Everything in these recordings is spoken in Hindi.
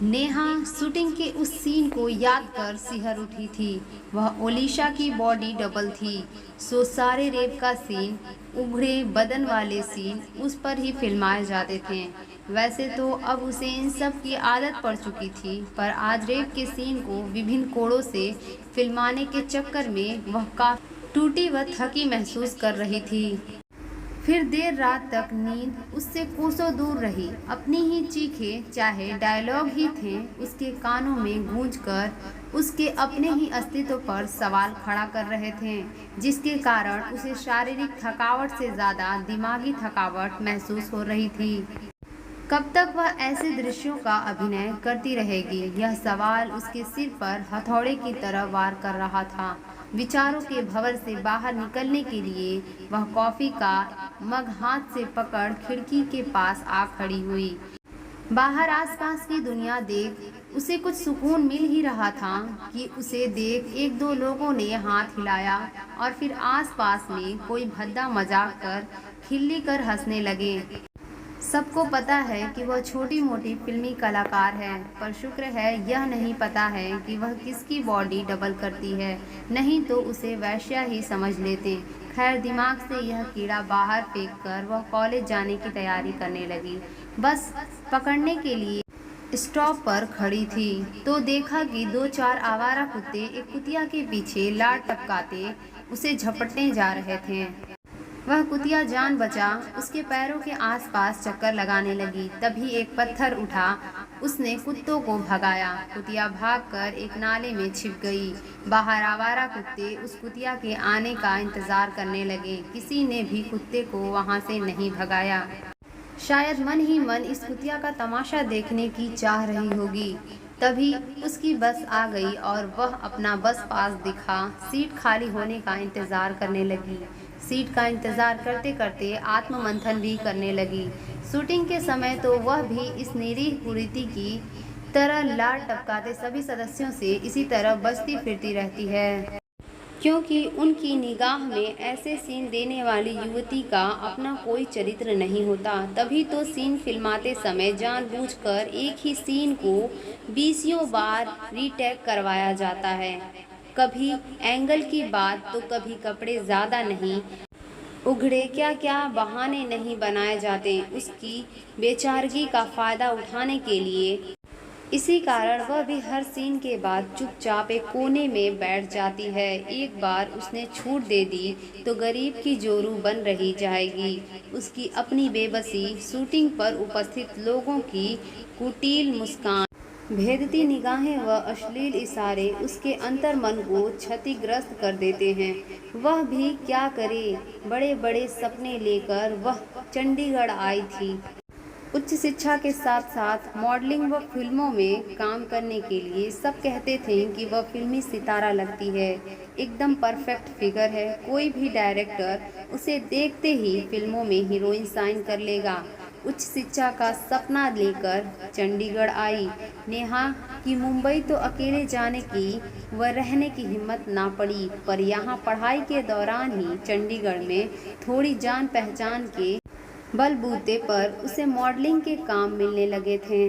नेहा शूटिंग के उस सीन को याद कर सिहर उठी थी। वह ओलिशा की बॉडी डबल थी। सो सारे रेप का सीन, उभरे बदन वाले सीन उस पर ही फिल्माए जाते थे। वैसे तो अब उसे इन सब की आदत पड़ चुकी थी, पर आज रेप के सीन को विभिन्न कोणों से फिल्माने के चक्कर में वह काफी टूटी व थकी महसूस कर रही थी। फिर देर रात तक नींद उससे कोसों दूर रही। अपनी ही चीखें, चाहे डायलॉग ही थे, उसके कानों में गूंज कर उसके अपने ही अस्तित्व पर सवाल खड़ा कर रहे थे, जिसके कारण उसे शारीरिक थकावट से ज़्यादा दिमागी थकावट महसूस हो रही थी। कब तक वह ऐसे दृश्यों का अभिनय करती रहेगी? यह सवाल उसके सिर पर हथौड़े की तरह वार कर रहा था। विचारों के भंवर से बाहर निकलने के लिए वह कॉफी का मग हाथ से पकड़ खिड़की के पास आ खड़ी हुई। बाहर आसपास की दुनिया देख उसे कुछ सुकून मिल ही रहा था कि उसे देख एक दो लोगों ने हाथ हिलाया और फिर आसपास में कोई भद्दा मजाक कर खिल्ली कर हंसने लगे। सबको पता है कि वह छोटी मोटी फिल्मी कलाकार है, पर शुक्र है यह नहीं पता है कि वह किसकी बॉडी डबल करती है, नहीं तो उसे वैश्या ही समझ लेते। खैर, दिमाग से यह कीड़ा बाहर फेंक कर वह कॉलेज जाने की तैयारी करने लगी। बस पकड़ने के लिए स्टॉप पर खड़ी थी तो देखा कि दो चार आवारा कुत्ते एक कुतिया के पीछे लाड़ टपकाते उसे झपटने जा रहे थे। वह कुतिया जान बचा उसके पैरों के आसपास चक्कर लगाने लगी। तभी एक पत्थर उठा, उसने कुत्तों को भगाया। कुतिया भागकर एक नाले में छिप गई। बाहर आवारा कुत्ते उस कुतिया के आने का इंतजार करने लगे। किसी ने भी कुत्ते को वहां से नहीं भगाया। शायद मन ही मन इस कुतिया का तमाशा देखने की चाह रही होगी। तभी उसकी बस आ गई और वह अपना बस पास दिखा सीट खाली होने का इंतजार करने लगी। सीट का इंतजार करते करते आत्ममंथन भी करने लगी। शूटिंग के समय तो वह भी इस निरीह कुरीति की तरह लाड़ टपकाते सभी सदस्यों से इसी तरह बचती फिरती रहती है, क्योंकि उनकी निगाह में ऐसे सीन देने वाली युवती का अपना कोई चरित्र नहीं होता। तभी तो सीन फिल्माते समय जानबूझकर एक ही सीन को बीसियों बार रीटेक करवाया जाता है। कभी एंगल की बात तो कभी कपड़े ज़्यादा नहीं उघड़े, क्या क्या बहाने नहीं बनाए जाते उसकी बेचारगी का फ़ायदा उठाने के लिए। इसी कारण वह भी हर सीन के बाद चुपचाप एक कोने में बैठ जाती है। एक बार उसने छूट दे दी तो गरीब की जोरू बन रही जाएगी। उसकी अपनी बेबसी, शूटिंग पर उपस्थित लोगों की कुटिल मुस्कान, भेदती निगाहें व अश्लील इशारे उसके अंतर्मन को क्षतिग्रस्त कर देते हैं। वह भी क्या करे, बड़े बड़े सपने लेकर वह चंडीगढ़ आई थी। उच्च शिक्षा के साथ साथ मॉडलिंग व फिल्मों में काम करने के लिए। सब कहते थे कि वह फिल्मी सितारा लगती है, एकदम परफेक्ट फिगर है। कोई भी डायरेक्टर उसे देखते ही फिल्मों में हीरोइन साइन कर लेगा। उच्च शिक्षा का सपना लेकर चंडीगढ़ आई नेहा की मुंबई तो अकेले जाने की व रहने की हिम्मत ना पड़ी, पर यहाँ पढ़ाई के दौरान ही चंडीगढ़ में थोड़ी जान पहचान के बलबूते पर उसे मॉडलिंग के काम मिलने लगे थे।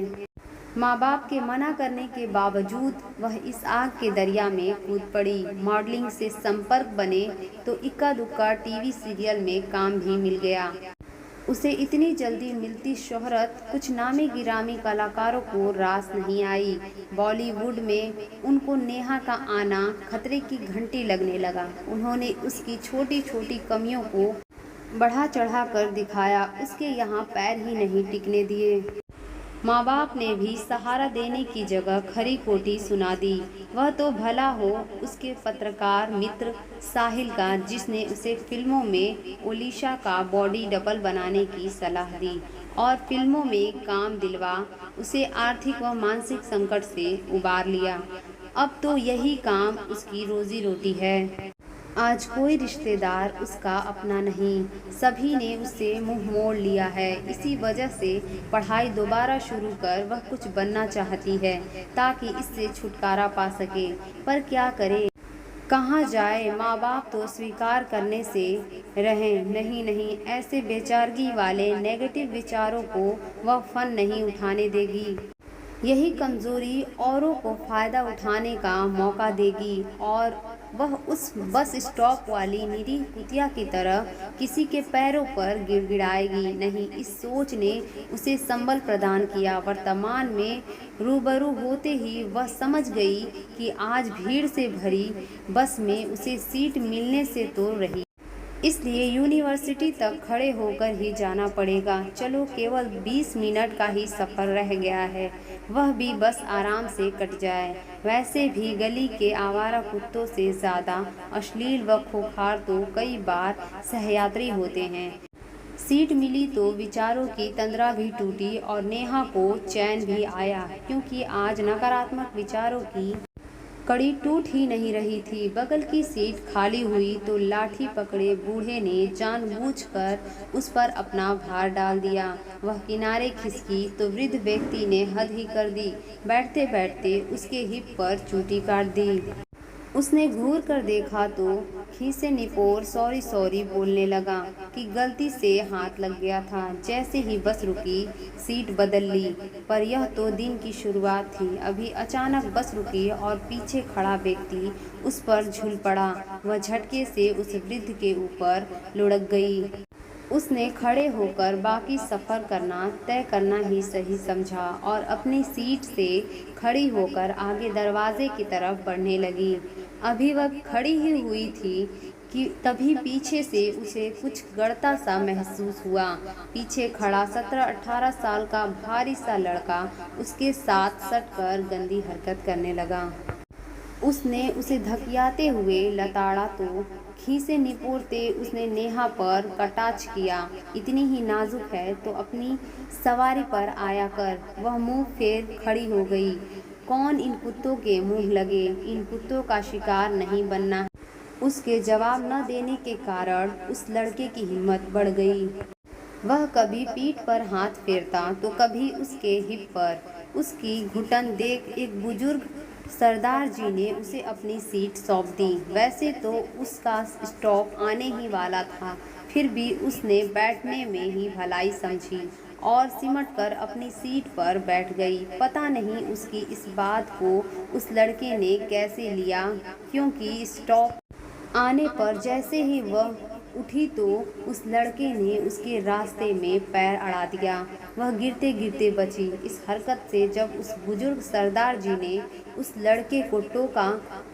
माँ बाप के मना करने के बावजूद वह इस आग के दरिया में कूद पड़ी। मॉडलिंग से संपर्क बने तो इक्का दुक्का टीवी सीरियल में काम भी मिल गया। उसे इतनी जल्दी मिलती शोहरत कुछ नामी गिरामी कलाकारों को रास नहीं आई। बॉलीवुड में उनको नेहा का आना खतरे की घंटी लगने लगा। उन्होंने उसकी छोटी छोटी कमियों को बढ़ा चढ़ा कर दिखाया, उसके यहाँ पैर ही नहीं टिकने दिए। माँ बाप ने भी सहारा देने की जगह खरी खोटी सुना दी। वह तो भला हो उसके पत्रकार मित्र साहिल का, जिसने उसे फिल्मों में ओलिशा का बॉडी डबल बनाने की सलाह दी और फिल्मों में काम दिलवा उसे आर्थिक व मानसिक संकट से उबार लिया। अब तो यही काम उसकी रोजी रोटी है। आज कोई रिश्तेदार उसका अपना नहीं, सभी ने उससे मुंह मोड़ लिया है। इसी वजह से पढ़ाई दोबारा शुरू कर वह कुछ बनना चाहती है ताकि इससे छुटकारा पा सके, पर क्या करे, कहाँ जाए। माँ बाप तो स्वीकार करने से रहें, नहीं नहीं, ऐसे बेचारगी वाले नेगेटिव विचारों को वह फन नहीं उठाने देगी। यही कमज़ोरी औरों को फ़ायदा उठाने का मौका देगी और वह उस बस स्टॉप वाली निरीह कुतिया की तरह किसी के पैरों पर गिड़गिड़ाएगी नहीं। इस सोच ने उसे संबल प्रदान किया। वर्तमान में रूबरू होते ही वह समझ गई कि आज भीड़ से भरी बस में उसे सीट मिलने से तो रही, इसलिए यूनिवर्सिटी तक खड़े होकर ही जाना पड़ेगा। चलो, केवल 20 मिनट का ही सफ़र रह गया है, वह भी बस आराम से कट जाए। वैसे भी गली के आवारा कुत्तों से ज़्यादा अश्लील व खूंखार तो कई बार सहयात्री होते हैं। सीट मिली तो विचारों की तंद्रा भी टूटी और नेहा को चैन भी आया, क्योंकि आज नकारात्मक विचारों की कड़ी टूट ही नहीं रही थी। बगल की सीट खाली हुई तो लाठी पकड़े बूढ़े ने जानबूझकर उस पर अपना भार डाल दिया। वह किनारे खिसकी तो वृद्ध व्यक्ति ने हद ही कर दी। बैठते बैठते उसके हिप पर चूटी काट दी। उसने घूर कर देखा तो खीसे निपोर सॉरी सॉरी बोलने लगा कि गलती से हाथ लग गया था। जैसे ही बस रुकी, सीट बदल ली, पर यह तो दिन की शुरुआत थी। अभी अचानक बस रुकी और पीछे खड़ा व्यक्ति उस पर झूल पड़ा। वह झटके से उस वृद्ध के ऊपर लुढ़क गई। उसने खड़े होकर बाकी सफ़र करना तय करना ही सही समझा और अपनी सीट से खड़ी होकर आगे दरवाजे की तरफ बढ़ने लगी। अभी वह खड़ी ही हुई थी कि तभी पीछे से उसे कुछ गड़ता सा महसूस हुआ। पीछे खड़ा 17-18 साल का भारी सा लड़का उसके साथ सटकर गंदी हरकत करने लगा। उसने उसे धकियाते हुए लताड़ा तो खीसे निपोरते उसने नेहा पर कटाक्ष किया, इतनी ही नाजुक है तो अपनी सवारी पर आया कर। वह मुंह फेर खड़ी हो गई। कौन इन कुत्तों के मुंह लगे, इन कुत्तों का शिकार नहीं बनना है। उसके जवाब न देने के कारण उस लड़के की हिम्मत बढ़ गई। वह कभी पीठ पर हाथ फेरता तो कभी उसके हिप पर। उसकी घुटन देख एक बुजुर्ग सरदार जी ने उसे अपनी सीट सौंप दी। वैसे तो उसका स्टॉप आने ही वाला था, फिर भी उसने बैठने में ही भलाई समझी और सिमट कर अपनी सीट पर बैठ गई। पता नहीं उसकी इस बात को उस लड़के ने कैसे लिया, क्योंकि स्टॉप आने पर जैसे ही वह उठी तो उस लड़के ने उसके रास्ते में पैर अड़ा दिया। वह गिरते गिरते बची। इस हरकत से जब उस बुजुर्ग सरदार जी ने उस लड़के को टोका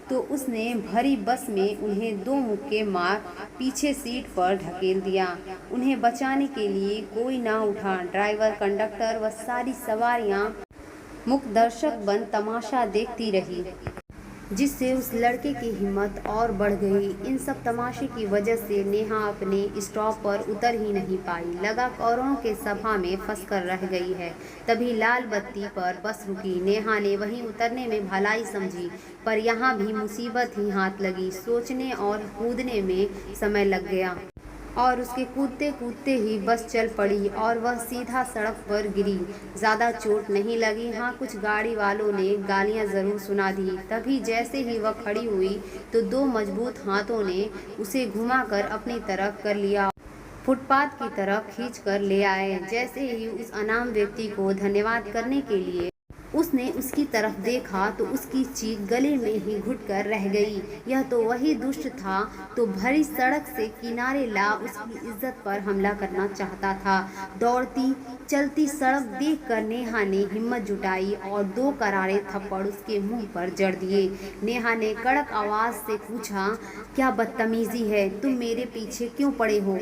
तो उसने भरी बस में उन्हें 2 मुक्के मार पीछे सीट पर ढकेल दिया। उन्हें बचाने के लिए कोई ना उठा। ड्राइवर, कंडक्टर व सारी सवारियां मूक दर्शक बन तमाशा देखती रही, जिससे उस लड़के की हिम्मत और बढ़ गई। इन सब तमाशे की वजह से नेहा अपने स्टॉप पर उतर ही नहीं पाई। लगा कौरों के सभा में फंसकर रह गई है। तभी लाल बत्ती पर बस रुकी। नेहा ने वहीं उतरने में भलाई समझी, पर यहाँ भी मुसीबत ही हाथ लगी। सोचने और कूदने में समय लग गया और उसके कूदते कूदते ही बस चल पड़ी और वह सीधा सड़क पर गिरी। ज़्यादा चोट नहीं लगी। हाँ, कुछ गाड़ी वालों ने गालियां ज़रूर सुना दी। तभी जैसे ही वह खड़ी हुई तो 2 मजबूत हाथों ने उसे घुमाकर अपनी तरफ कर लिया, फुटपाथ की तरफ खींच कर ले आए। जैसे ही उस अनाम व्यक्ति को धन्यवाद करने के लिए उसने उसकी तरफ देखा तो उसकी चीख गले में ही घुटकर रह गई। यह तो वही दुष्ट था तो भरी सड़क से किनारे ला उसकी इज्जत पर हमला करना चाहता था। दौड़ती चलती सड़क देखकर नेहा ने हिम्मत जुटाई और 2 करारे थप्पड़ उसके मुंह पर जड़ दिए। नेहा ने कड़क आवाज से पूछा, क्या बदतमीजी है, तुम मेरे पीछे क्यों पड़े हो?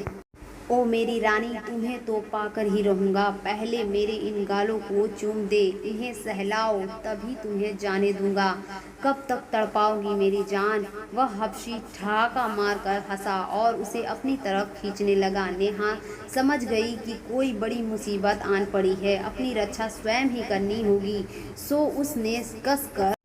ओ मेरी रानी, तुम्हें तो पाकर ही रहूँगा। पहले मेरे इन गालों को चूम दे, इन्हें सहलाओ, तभी तुम्हें जाने दूंगा। कब तक तड़पाओगी मेरी जान? वह हबशी ठहाका मारकर हंसा और उसे अपनी तरफ खींचने लगा। नेहा समझ गई कि कोई बड़ी मुसीबत आन पड़ी है, अपनी रक्षा स्वयं ही करनी होगी। सो उसने कसकर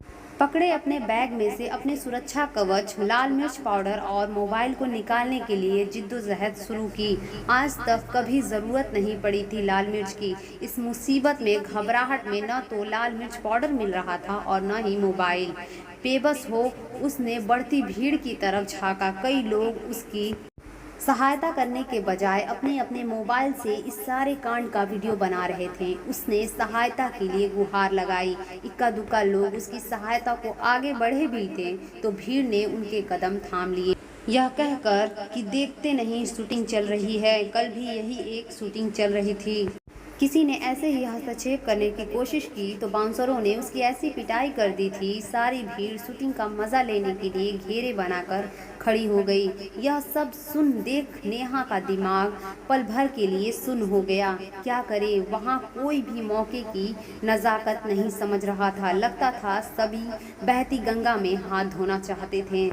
पकड़े अपने बैग में से अपने सुरक्षा कवच, लाल मिर्च पाउडर और मोबाइल को निकालने के लिए जिद्दोजहद शुरू की। आज तक कभी ज़रूरत नहीं पड़ी थी लाल मिर्च की। इस मुसीबत में घबराहट में न तो लाल मिर्च पाउडर मिल रहा था और न ही मोबाइल। बेबस हो उसने बढ़ती भीड़ की तरफ झाँका। कई लोग उसकी सहायता करने के बजाय अपने अपने मोबाइल से इस सारे कांड का वीडियो बना रहे थे। उसने सहायता के लिए गुहार लगाई। इक्का दुक्का लोग उसकी सहायता को आगे बढ़े भी थे तो भीड़ ने उनके कदम थाम लिए, यह कहकर कि देखते नहीं शूटिंग चल रही है। कल भी यही एक शूटिंग चल रही थी। किसी ने ऐसे ही हस्तक्षेप करने की कोशिश की तो बाउंसरों ने उसकी ऐसी पिटाई कर दी थी। सारी भीड़ शूटिंग का मजा लेने के लिए घेरे बनाकर खड़ी हो गई। यह सब सुन देख नेहा का दिमाग पल भर के लिए सुन्न हो गया। क्या करे, वहाँ कोई भी मौके की नज़ाकत नहीं समझ रहा था। लगता था सभी बहती गंगा में हाथ धोना चाहते थे।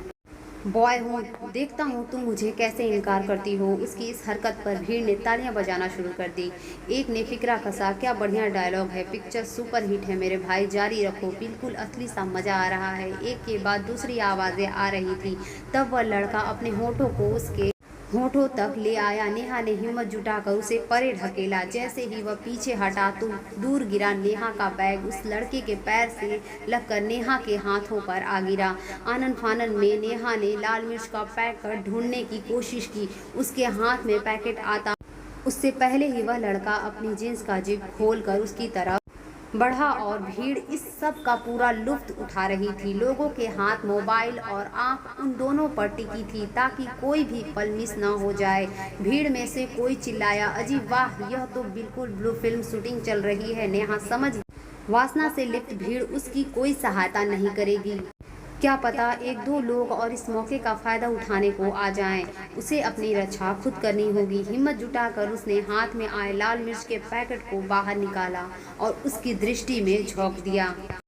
बॉय हूँ, देखता हूँ तुम मुझे कैसे इनकार करती हो। उसकी इस हरकत पर भीड़ ने तालियां बजाना शुरू कर दी। एक ने फिक्रा कसा, क्या बढ़िया डायलॉग है, पिक्चर सुपर हिट है मेरे भाई, जारी रखो, बिल्कुल असली सा मजा आ रहा है। एक के बाद दूसरी आवाज़ें आ रही थी। तब वह लड़का अपने होठों को उसके होठों तक ले आया। नेहा ने हिम्मत जुटाकर उसे परे ढकेला। जैसे ही वह पीछे हटा तो दूर गिरा नेहा का बैग उस लड़के के पैर से लगकर नेहा के हाथों पर आ गिरा। आनन फानन में नेहा ने लाल मिर्च का पैकेट ढूंढने की कोशिश की। उसके हाथ में पैकेट आता उससे पहले ही वह लड़का अपनी जींस का जिप खोलकर उसकी तरफ बढ़ा और भीड़ इस सब का पूरा लुत्फ उठा रही थी। लोगों के हाथ मोबाइल और आंख उन दोनों पर टिकी थी ताकि कोई भी पल मिस ना हो जाए। भीड़ में से कोई चिल्लाया, अजी वाह, यह तो बिल्कुल ब्लू फिल्म शूटिंग चल रही है। नेहा समझ वासना से लिप्त भीड़ उसकी कोई सहायता नहीं करेगी। क्या पता एक दो लोग और इस मौके का फायदा उठाने को आ जाएं। उसे अपनी रक्षा खुद करनी होगी। हिम्मत जुटाकर उसने हाथ में आए लाल मिर्च के पैकेट को बाहर निकाला और उसकी दृष्टि में झोंक दिया।